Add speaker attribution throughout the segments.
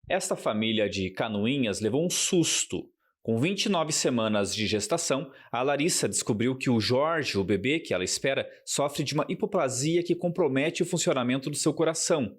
Speaker 1: Esta família de Canoinhas levou um susto. Com 29 semanas de gestação, a Larissa descobriu que o Jorge, o bebê que ela espera, sofre de uma hipoplasia que compromete o funcionamento do seu coração.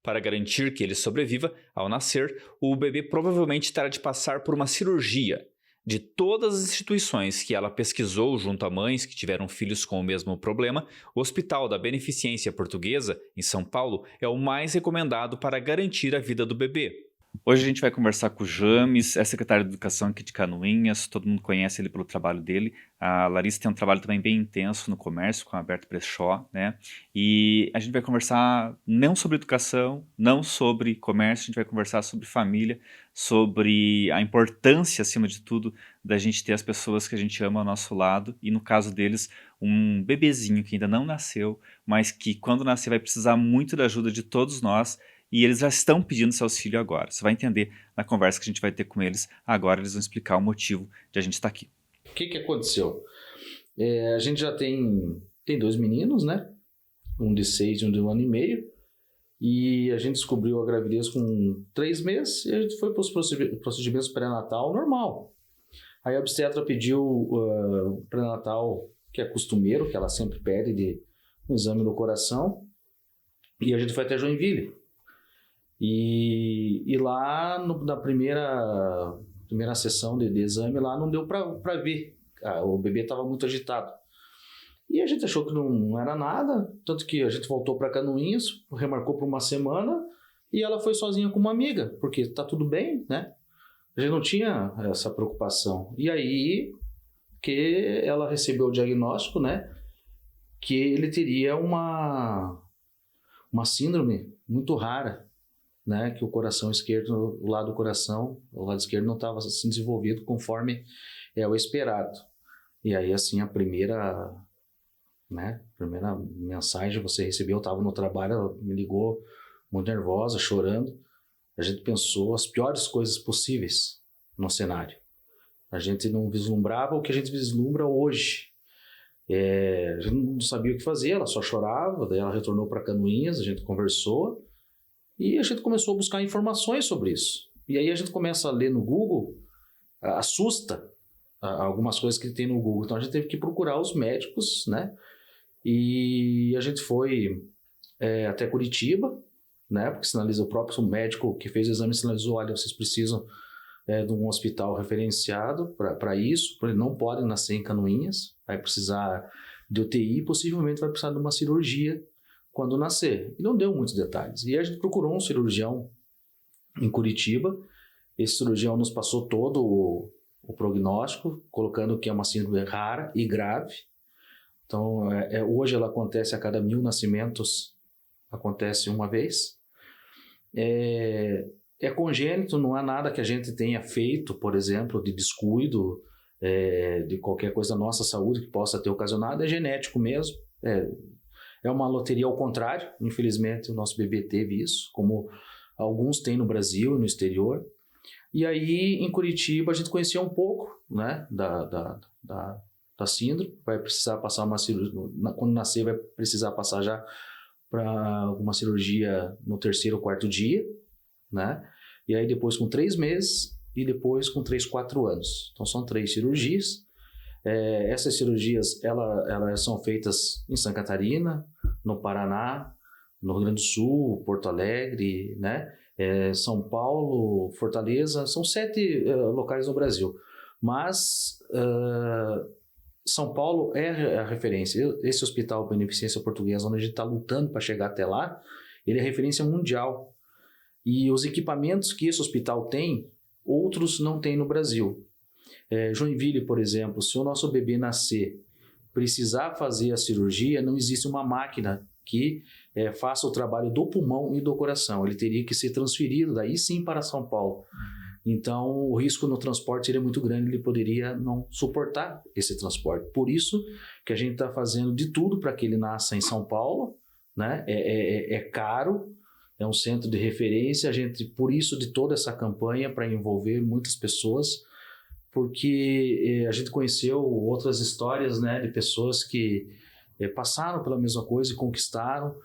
Speaker 1: Para garantir que ele sobreviva, ao nascer, o bebê provavelmente terá de passar por uma cirurgia. De todas as instituições que ela pesquisou junto a mães que tiveram filhos com o mesmo problema, o Hospital da Beneficência Portuguesa, em São Paulo, é o mais recomendado para garantir a vida do bebê. Hoje a gente vai conversar com o James, é secretário de Educação aqui de Canoinhas, todo mundo conhece ele pelo trabalho dele. A Larissa tem um trabalho também bem intenso no comércio, com a Aberto Brechó, né? E a gente vai conversar não sobre educação, não sobre comércio, a gente vai conversar sobre família, sobre a importância, acima de tudo, da gente ter as pessoas que a gente ama ao nosso lado, e no caso deles, um bebezinho que ainda não nasceu, mas que quando nascer vai precisar muito da ajuda de todos nós. E eles já estão pedindo seu auxílio agora. Você vai entender na conversa que a gente vai ter com eles. Agora eles vão explicar o motivo de a gente estar aqui.
Speaker 2: O que aconteceu? A gente já tem dois meninos, né? Um de 6 e um de 1 ano e meio. E a gente descobriu a gravidez com 3 meses e a gente foi para os procedimentos pré-natal normal. Aí a obstetra pediu o pré-natal, que é costumeiro, que ela sempre pede, de um exame do coração. E a gente foi até Joinville. E lá na primeira sessão de exame lá não deu para ver. O bebê estava muito agitado. E a gente achou que não era nada, tanto que a gente voltou para Canoinhas, remarcou por uma semana e ela foi sozinha com uma amiga, porque está tudo bem, né? A gente não tinha essa preocupação. E aí que ela recebeu o diagnóstico, né? Que ele teria uma síndrome muito rara, né, que o coração esquerdo, o lado do coração, o lado esquerdo não estava assim desenvolvido conforme é o esperado. E aí, assim, a primeira mensagem que você recebeu, eu estava no trabalho, ela me ligou muito nervosa, chorando. A gente pensou as piores coisas possíveis no cenário. A gente não vislumbrava o que a gente vislumbra hoje. A gente não sabia o que fazer, ela só chorava, daí ela retornou para Canoinhas, a gente conversou, e a gente começou a buscar informações sobre isso. E aí a gente começa a ler no Google, assusta algumas coisas que tem no Google. Então a gente teve que procurar os médicos, né? E a gente foi até Curitiba, né? Porque sinaliza o próprio médico que fez o exame, sinalizou, olha, vocês precisam de um hospital referenciado para isso, porque não podem nascer em Canoinhas, vai precisar de UTI, possivelmente vai precisar de uma cirurgia quando nascer. E não deu muitos detalhes. E a gente procurou um cirurgião em Curitiba. Esse cirurgião nos passou todo o prognóstico, colocando que é uma síndrome rara e grave. Então, hoje ela acontece a cada 1000 nascimentos, acontece uma vez. É congênito, não há nada que a gente tenha feito, por exemplo, de descuido, de qualquer coisa da nossa saúde que possa ter ocasionado, é genético mesmo. É uma loteria ao contrário, infelizmente o nosso bebê teve isso, como alguns têm no Brasil e no exterior. E aí em Curitiba a gente conhecia um pouco, né, da síndrome, vai precisar passar uma cirurgia, quando nascer vai precisar passar já para alguma cirurgia no 3º ou 4º dia, né, e aí depois com 3 meses e depois com 3, 4 anos. Então são 3 cirurgias. Essas cirurgias elas são feitas em Santa Catarina, no Paraná, no Rio Grande do Sul, Porto Alegre, né? São Paulo, Fortaleza, são 7 locais no Brasil. Mas São Paulo é a referência. Esse Hospital Beneficência Portuguesa, onde a gente está lutando para chegar até lá, ele é referência mundial. E os equipamentos que esse hospital tem, outros não têm no Brasil. Joinville, por exemplo, se o nosso bebê nascer, precisar fazer a cirurgia, não existe uma máquina que faça o trabalho do pulmão e do coração. Ele teria que ser transferido daí sim para São Paulo. Então, o risco no transporte seria muito grande, ele poderia não suportar esse transporte. Por isso que a gente está fazendo de tudo para que ele nasça em São Paulo, né? É caro, é um centro de referência, por isso de toda essa campanha para envolver muitas pessoas, porque a gente conheceu outras histórias, né, de pessoas que passaram pela mesma coisa e conquistaram.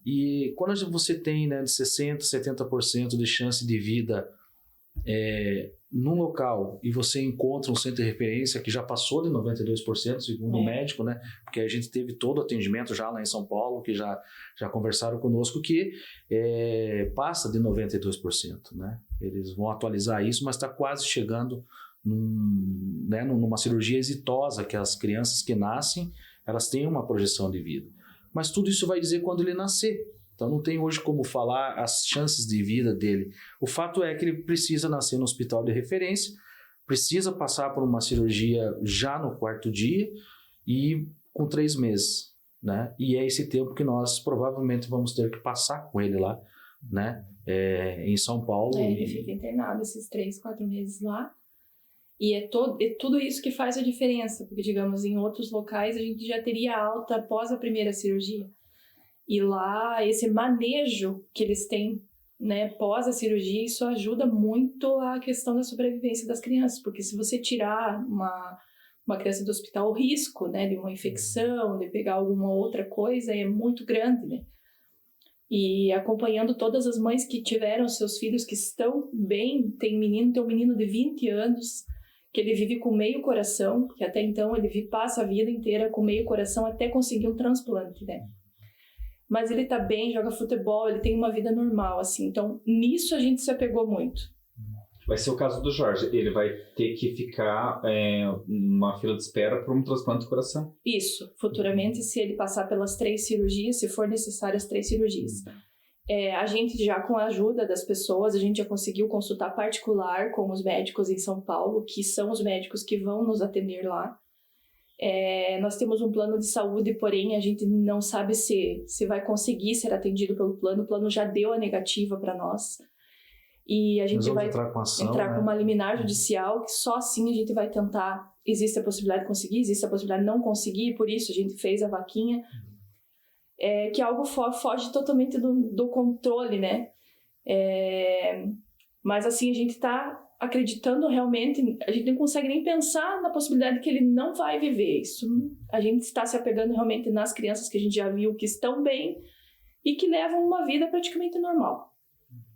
Speaker 2: E quando você tem, né, de 60%, 70% de chance de vida num local e você encontra um centro de referência que já passou de 92%, segundo o médico, né? Porque a gente teve todo o atendimento já lá em São Paulo, que já conversaram conosco, que passa de 92%, né? Eles vão atualizar isso, mas está quase chegando numa cirurgia exitosa, que as crianças que nascem, elas têm uma projeção de vida. Mas tudo isso vai dizer quando ele nascer. Então não tem hoje como falar as chances de vida dele. O fato é que ele precisa nascer no hospital de referência, precisa passar por uma cirurgia já no 4º dia e com 3 meses, né? E é esse tempo que nós provavelmente vamos ter que passar com ele lá, né? Em São Paulo.
Speaker 3: Ele fica internado esses 3, 4 meses lá. E é tudo isso que faz a diferença, porque, digamos, em outros locais a gente já teria alta após a primeira cirurgia. E lá, esse manejo que eles têm, né, pós a cirurgia, isso ajuda muito a questão da sobrevivência das crianças, porque se você tirar uma criança do hospital, o risco, né, de uma infecção, de pegar alguma outra coisa é muito grande, né? E acompanhando todas as mães que tiveram seus filhos que estão bem, tem um menino de 20 anos, que ele vive com meio coração, que até então ele passa a vida inteira com meio coração até conseguir um transplante, né? Mas ele tá bem, joga futebol, ele tem uma vida normal, assim. Então, nisso a gente se apegou muito.
Speaker 1: Vai ser o caso do Jorge. Ele vai ter que ficar numa fila de espera para um transplante de coração.
Speaker 3: Isso. Futuramente, se ele passar pelas 3 cirurgias, se for necessário as 3 cirurgias. A gente já, com a ajuda das pessoas, a gente já conseguiu consultar particular com os médicos em São Paulo, que são os médicos que vão nos atender lá. Nós temos um plano de saúde, porém a gente não sabe se vai conseguir ser atendido pelo plano. O plano já deu a negativa para nós. E a gente vai entrar com uma liminar judicial, que só assim a gente vai tentar. Existe a possibilidade de conseguir, existe a possibilidade de não conseguir, por isso a gente fez a vaquinha. Que algo foge totalmente do controle, né? Mas assim, a gente está acreditando realmente, a gente não consegue nem pensar na possibilidade de que ele não vai viver isso. A gente está se apegando realmente nas crianças que a gente já viu que estão bem e que levam uma vida praticamente normal.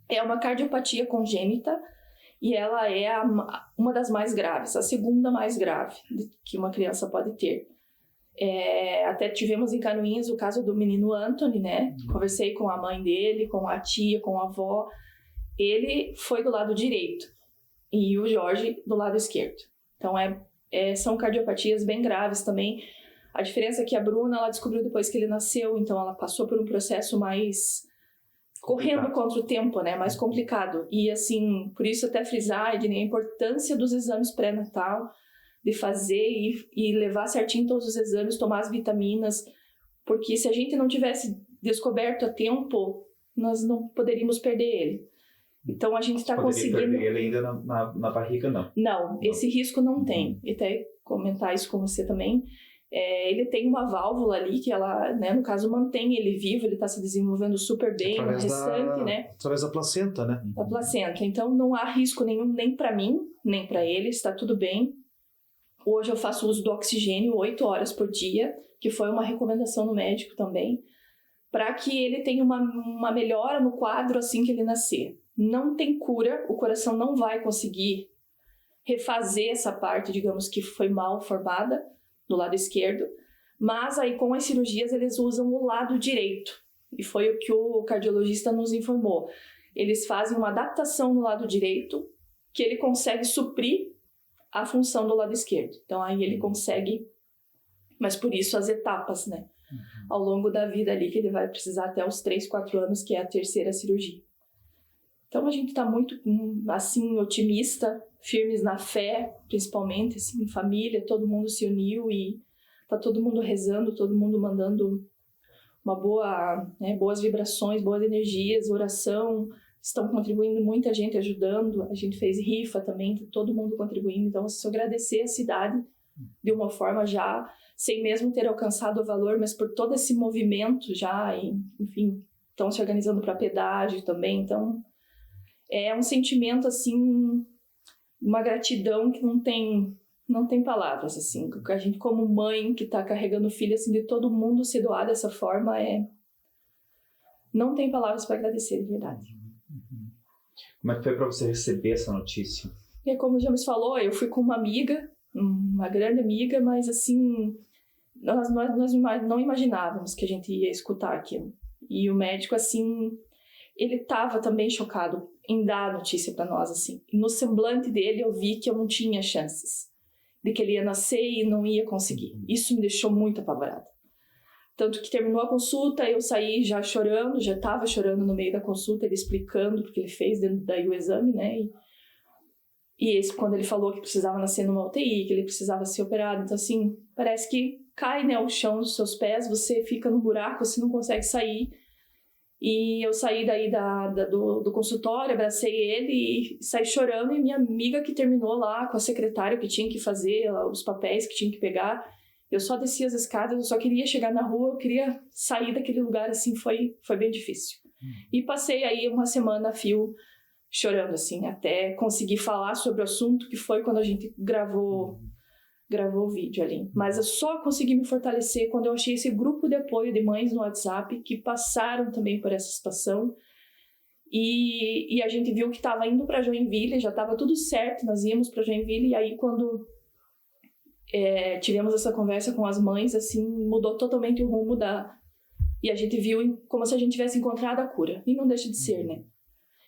Speaker 3: É uma cardiopatia congênita e ela é uma das mais graves, a segunda mais grave que uma criança pode ter. Até tivemos em Canoinhas o caso do menino Anthony, né? Conversei com a mãe dele, com a tia, com a avó. Ele foi do lado direito e o Jorge do lado esquerdo. Então, são cardiopatias bem graves também. A diferença é que a Bruna, ela descobriu depois que ele nasceu, então ela passou por um processo mais correndo contra o tempo, né? Mais complicado. E assim, por isso até frisar, Ednei, a importância dos exames pré-natal, de fazer e levar certinho todos os exames, tomar as vitaminas, porque se a gente não tivesse descoberto a tempo, nós não poderíamos perder ele. Então a gente está conseguindo...
Speaker 1: perder ele ainda na barriga, não?
Speaker 3: Não, esse risco não tem. E até comentar isso com você também. Ele tem uma válvula ali que ela, né, no caso, mantém ele vivo, ele está se desenvolvendo super bem, no restante, né?
Speaker 2: Através da placenta, né?
Speaker 3: Da placenta. Então não há risco nenhum, nem para mim, nem para ele, está tudo bem. Hoje eu faço uso do oxigênio 8 horas por dia, que foi uma recomendação do médico também, para que ele tenha uma melhora no quadro assim que ele nascer. Não tem cura, o coração não vai conseguir refazer essa parte, digamos, que foi mal formada do lado esquerdo, mas aí com as cirurgias eles usam o lado direito, e foi o que o cardiologista nos informou. Eles fazem uma adaptação no lado direito, que ele consegue suprir a função do lado esquerdo. Então aí ele consegue, mas por isso as etapas, né? Ao longo da vida ali, que ele vai precisar até os 3, 4 anos, que é a terceira cirurgia. Então a gente está muito, assim, otimista, firmes na fé, principalmente, assim, em família, todo mundo se uniu e tá todo mundo rezando, todo mundo mandando boas vibrações, boas energias, oração, estão contribuindo, muita gente ajudando, a gente fez rifa também, todo mundo contribuindo, então só agradecer a cidade de uma forma já, sem mesmo ter alcançado o valor, mas por todo esse movimento já, enfim, estão se organizando para pedágio também, então é um sentimento assim, uma gratidão que não tem palavras, assim, a gente como mãe que está carregando filho, assim, de todo mundo se doar dessa forma não tem palavras para agradecer, de verdade.
Speaker 1: Como é que foi para você receber essa notícia?
Speaker 3: E como o James falou, eu fui com uma amiga, uma grande amiga, mas assim, nós não imaginávamos que a gente ia escutar aquilo. E o médico, assim, ele estava também chocado em dar a notícia para nós, assim. E no semblante dele eu vi que eu não tinha chances, de que ele ia nascer e não ia conseguir. Isso me deixou muito apavorada. Tanto que terminou a consulta, eu saí já chorando, já estava chorando no meio da consulta, ele explicando, porque ele fez daí o exame, né? E esse, quando ele falou que precisava nascer numa UTI, que ele precisava ser operado, então assim, parece que cai, né, o chão dos seus pés, você fica no buraco, você não consegue sair. E eu saí daí do consultório, abracei ele e saí chorando, e minha amiga que terminou lá com a secretária que tinha que fazer os papéis que tinha que pegar, eu só desci as escadas, eu só queria chegar na rua, eu queria sair daquele lugar, assim, foi bem difícil. E passei aí uma semana a fio chorando, assim, até conseguir falar sobre o assunto, que foi quando a gente gravou o vídeo ali. Mas eu só consegui me fortalecer quando eu achei esse grupo de apoio de mães no WhatsApp que passaram também por essa situação. E a gente viu que estava indo para Joinville, já estava tudo certo, nós íamos para Joinville, e aí quando tivemos essa conversa com as mães, assim, mudou totalmente o rumo e a gente viu como se a gente tivesse encontrado a cura. E não deixa de ser, né?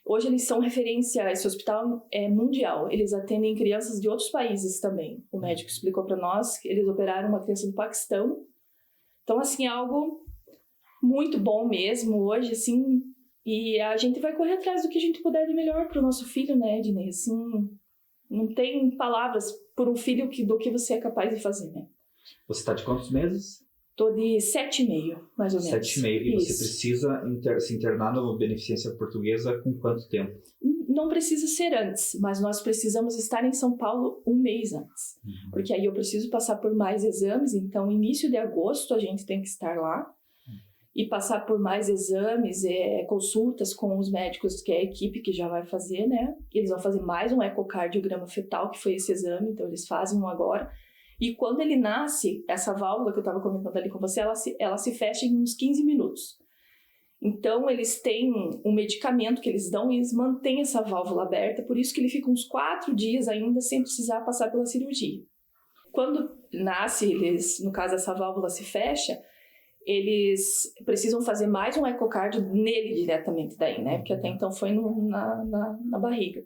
Speaker 3: Hoje eles são referência, esse hospital é mundial, eles atendem crianças de outros países também. O médico explicou para nós que eles operaram uma criança do Paquistão. Então, assim, é algo muito bom mesmo hoje, assim, e a gente vai correr atrás do que a gente puder de melhor para o nosso filho, né, Ednei? Assim, não tem palavras por um filho do que você é capaz de fazer, né?
Speaker 1: Você está de quantos meses?
Speaker 3: Tô de 7,5, mais ou menos.
Speaker 1: 7,5. E
Speaker 3: Isso.
Speaker 1: você precisa se internar na Beneficência Portuguesa com quanto tempo?
Speaker 3: Não precisa ser antes, mas nós precisamos estar em São Paulo um mês antes. Porque aí eu preciso passar por mais exames, então início de agosto a gente tem que estar lá. E passar por mais exames, consultas com os médicos, que é a equipe que já vai fazer, né? Eles vão fazer mais um ecocardiograma fetal, que foi esse exame, então eles fazem um agora. E quando ele nasce, essa válvula que eu estava comentando ali com você, ela se fecha em uns 15 minutos. Então, eles têm um medicamento que eles dão e eles mantêm essa válvula aberta, por isso que ele fica uns 4 dias ainda sem precisar passar pela cirurgia. Quando nasce, no caso essa válvula se fecha, eles precisam fazer mais um ecocardio nele diretamente daí, né? Porque até então foi na barriga.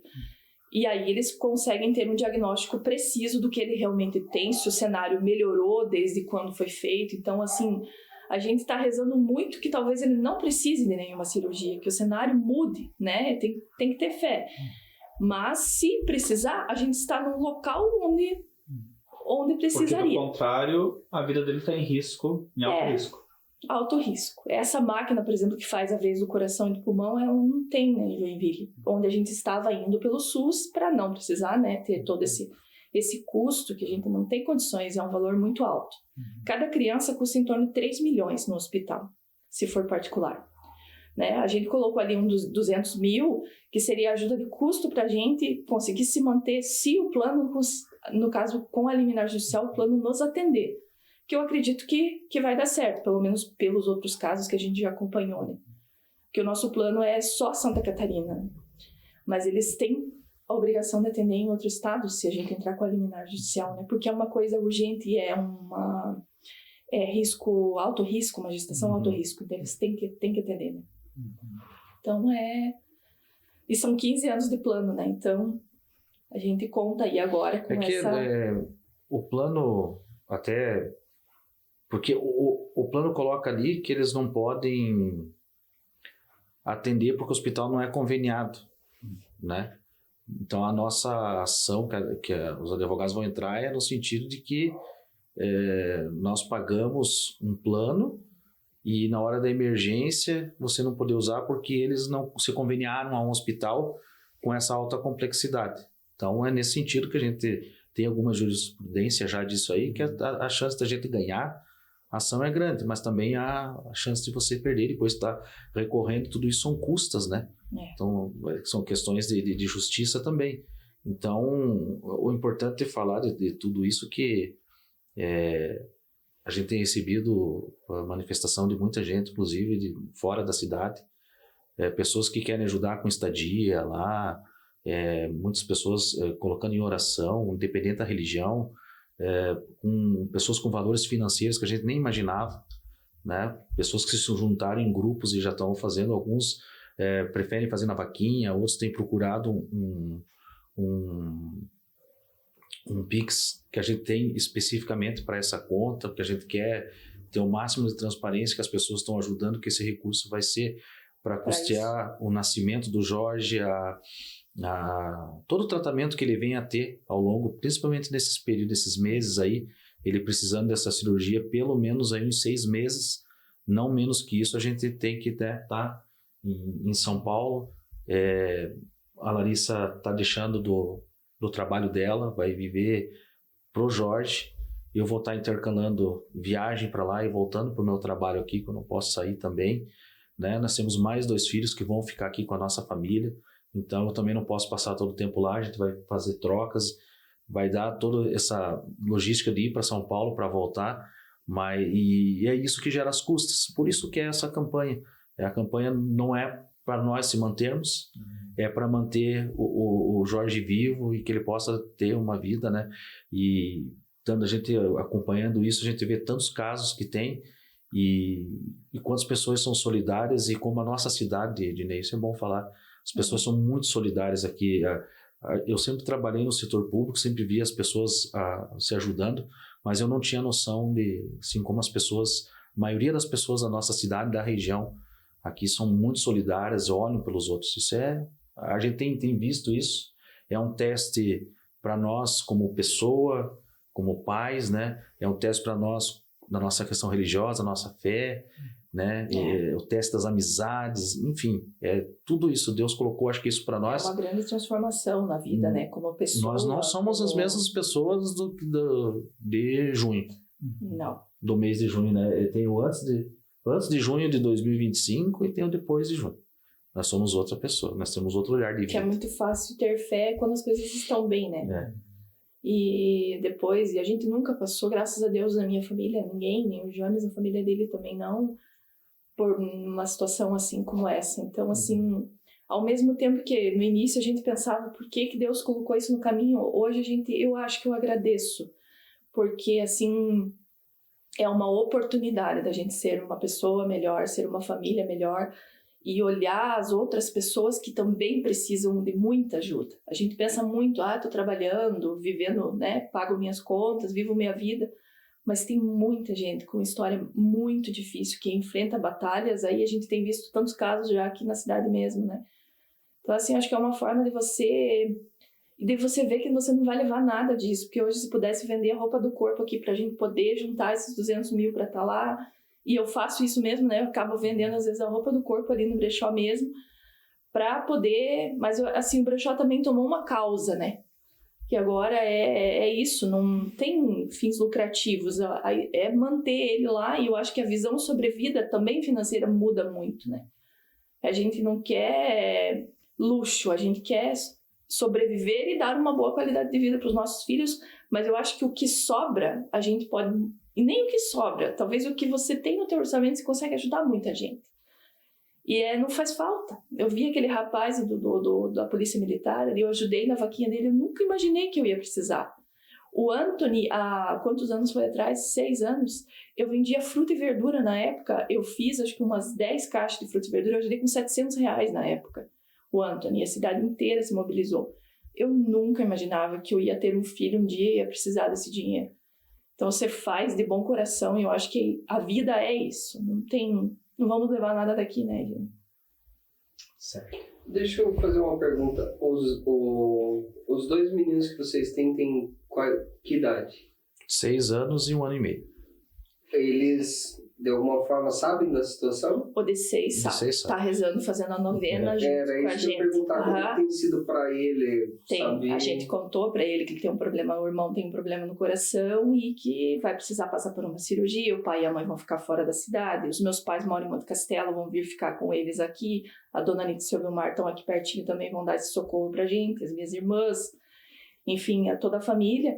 Speaker 3: E aí eles conseguem ter um diagnóstico preciso do que ele realmente tem, se o cenário melhorou desde quando foi feito. Então, assim, a gente está rezando muito que talvez ele não precise de nenhuma cirurgia, que o cenário mude, né? Tem que ter fé. Mas, se precisar, a gente está num local onde precisaria.
Speaker 1: Porque, do contrário, a vida dele está em risco, em alto risco.
Speaker 3: Alto risco. Essa máquina, por exemplo, que faz a vez do coração e do pulmão, ela não tem, né, em Joinville, onde a gente estava indo pelo SUS para não precisar, né, ter todo esse custo que a gente não tem condições, é um valor muito alto. Cada criança custa em torno de 3 milhões no hospital, se for particular. Né? A gente colocou ali dos 200 mil, que seria a ajuda de custo para a gente conseguir se manter, se o plano, no caso com a liminar judicial, o plano nos atender. Que eu acredito que vai dar certo, pelo menos pelos outros casos que a gente já acompanhou, né? Porque o nosso plano é só Santa Catarina, né? Mas eles têm a obrigação de atender em outro estado se a gente entrar com a liminar judicial, né? Porque é uma coisa urgente e risco, alto risco, uma gestação alto risco, então eles têm que atender, né? Então e são 15 anos de plano, né? Então a gente conta aí agora com
Speaker 2: o plano até... Porque o plano coloca ali que eles não podem atender porque o hospital não é conveniado, né? Então, a nossa ação, que os advogados vão entrar, é no sentido de que nós pagamos um plano e na hora da emergência você não poder usar porque eles não se conveniaram a um hospital com essa alta complexidade. Então, é nesse sentido que a gente tem alguma jurisprudência já disso aí, que a chance da gente ganhar a ação é grande, mas também a chance de você perder e depois estar recorrendo, tudo isso são custas, né? Então, são questões de justiça também. Então, o importante é falar de tudo isso que a gente tem recebido a manifestação de muita gente, inclusive de fora da cidade, pessoas que querem ajudar com estadia lá, muitas pessoas colocando em oração, independente da religião, com pessoas com valores financeiros que a gente nem imaginava, né? Pessoas que se juntaram em grupos e já estão fazendo, alguns preferem fazer na vaquinha, outros têm procurado um Pix que a gente tem especificamente para essa conta, porque a gente quer ter o máximo de transparência, que as pessoas estão ajudando, que esse recurso vai ser para custear o nascimento do Jorge, todo o tratamento que ele vem a ter ao longo, principalmente nesses períodos, nesses meses aí, ele precisando dessa cirurgia, pelo menos aí uns 6 meses, não menos que isso, a gente tem que estar em São Paulo. A Larissa está deixando do trabalho dela, vai viver pro Jorge. Eu vou estar intercalando viagem para lá e voltando para o meu trabalho aqui, que eu não posso sair também, né? Nós temos mais 2 filhos que vão ficar aqui com a nossa família, então eu também não posso passar todo o tempo lá, a gente vai fazer trocas, vai dar toda essa logística de ir para São Paulo para voltar, e é isso que gera as custas, por isso que é essa campanha. A campanha não é para nós se mantermos, é para manter o Jorge vivo e que ele possa ter uma vida, né? E a gente acompanhando isso, a gente vê tantos casos que tem e quantas pessoas são solidárias, e como a nossa cidade, Ednei, isso é bom falar, as pessoas são muito solidárias aqui. Eu sempre trabalhei no setor público, sempre vi as pessoas se ajudando, mas eu não tinha noção de, assim, como a maioria das pessoas da nossa cidade, da região, aqui são muito solidárias, olham pelos outros. A gente tem visto isso, é um teste para nós como pessoa, como pais, né? É um teste para nós da nossa questão religiosa, nossa fé, né? O teste das amizades, enfim, tudo isso Deus colocou, acho que isso para nós.
Speaker 3: É uma grande transformação na vida, né? Como pessoa.
Speaker 2: Nós não somos as mesmas pessoas de junho.
Speaker 3: Não.
Speaker 2: Do mês de junho, né? Eu tenho antes de junho de 2025 e tenho depois de junho. Nós somos outra pessoa, nós temos outro olhar de vida.
Speaker 3: Que é muito fácil ter fé quando as coisas estão bem, né? E depois, a gente nunca passou, graças a Deus, na minha família, ninguém, nem o Jones, a família dele também não, por uma situação assim como essa. Então, assim, ao mesmo tempo que no início a gente pensava por que Deus colocou isso no caminho, hoje eu acho que eu agradeço, porque assim, é uma oportunidade da gente ser uma pessoa melhor, ser uma família melhor, e olhar as outras pessoas que também precisam de muita ajuda. A gente pensa muito, tô trabalhando, vivendo, né, pago minhas contas, vivo minha vida, mas tem muita gente com história muito difícil que enfrenta batalhas. Aí a gente tem visto tantos casos já aqui na cidade mesmo, né? Então, assim, acho que é uma forma de você ver que você não vai levar nada disso, porque hoje se pudesse vender a roupa do corpo aqui pra gente poder juntar esses 200 mil pra estar lá, e eu faço isso mesmo, né? Eu acabo vendendo às vezes a roupa do corpo ali no brechó mesmo, pra poder... Mas, assim, o brechó também tomou uma causa, né? Que agora é isso, não tem fins lucrativos, é manter ele lá, e eu acho que a visão sobre vida também financeira muda muito, né? A gente não quer luxo, a gente quer sobreviver e dar uma boa qualidade de vida para os nossos filhos, mas eu acho que o que sobra, a gente pode... E nem o que sobra, talvez o que você tem no teu orçamento, você consegue ajudar muita gente. E não faz falta. Eu vi aquele rapaz da polícia militar, eu ajudei na vaquinha dele, eu nunca imaginei que eu ia precisar. O Anthony, há quantos anos foi atrás? 6 anos. Eu vendia fruta e verdura na época, eu fiz acho que umas 10 caixas de fruta e verdura, eu ajudei com R$700 na época. O Anthony, a cidade inteira se mobilizou. Eu nunca imaginava que eu ia ter um filho um dia e ia precisar desse dinheiro. Então você faz de bom coração, e eu acho que a vida é isso. Não vamos levar nada daqui, né, gente?
Speaker 4: Certo. Deixa eu fazer uma pergunta. Os 2 meninos que vocês têm que idade?
Speaker 2: 6 anos e 1 ano e meio.
Speaker 4: Eles, de alguma forma, sabem da situação?
Speaker 3: O D6 sabe. Tá rezando, fazendo a novena junto com a gente.
Speaker 4: Era isso que eu ia perguntar, como tem sido pra ele saber...
Speaker 3: A gente contou pra ele que ele tem um problema, o irmão tem um problema no coração e que vai precisar passar por uma cirurgia, o pai e a mãe vão ficar fora da cidade, os meus pais moram em Monte Castelo, vão vir ficar com eles aqui, a dona Anitta e o seu Vilmar estão aqui pertinho também, vão dar esse socorro pra gente, as minhas irmãs, enfim, toda a família.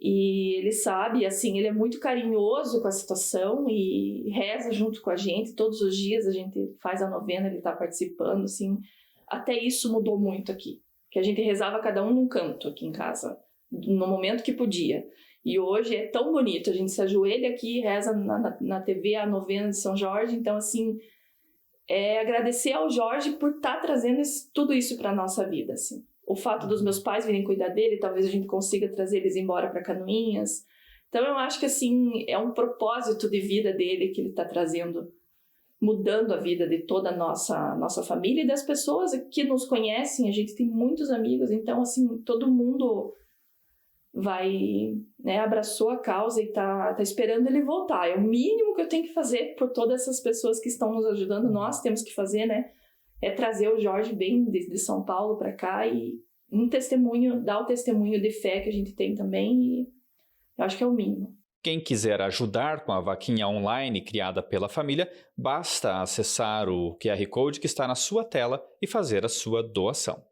Speaker 3: E ele sabe, assim, ele é muito carinhoso com a situação e reza junto com a gente. Todos os dias a gente faz a novena, ele está participando, assim. Até isso mudou muito aqui. Que a gente rezava cada um num canto aqui em casa, no momento que podia. E hoje é tão bonito, a gente se ajoelha aqui e reza na TV a novena de São Jorge. Então, assim, agradecer ao Jorge por estar trazendo tudo isso para a nossa vida, assim. O fato dos meus pais virem cuidar dele, talvez a gente consiga trazer eles embora para Canoinhas. Então eu acho que assim, é um propósito de vida dele que ele está trazendo, mudando a vida de toda a nossa família e das pessoas que nos conhecem. A gente tem muitos amigos, então assim, todo mundo abraçou a causa e tá esperando ele voltar. É o mínimo que eu tenho que fazer por todas essas pessoas que estão nos ajudando. Nós temos que fazer, né? É trazer o Jorge bem de São Paulo para cá e dar o testemunho de fé que a gente tem também, e eu acho que é o mínimo.
Speaker 1: Quem quiser ajudar com a vaquinha online criada pela família, basta acessar o QR Code que está na sua tela e fazer a sua doação.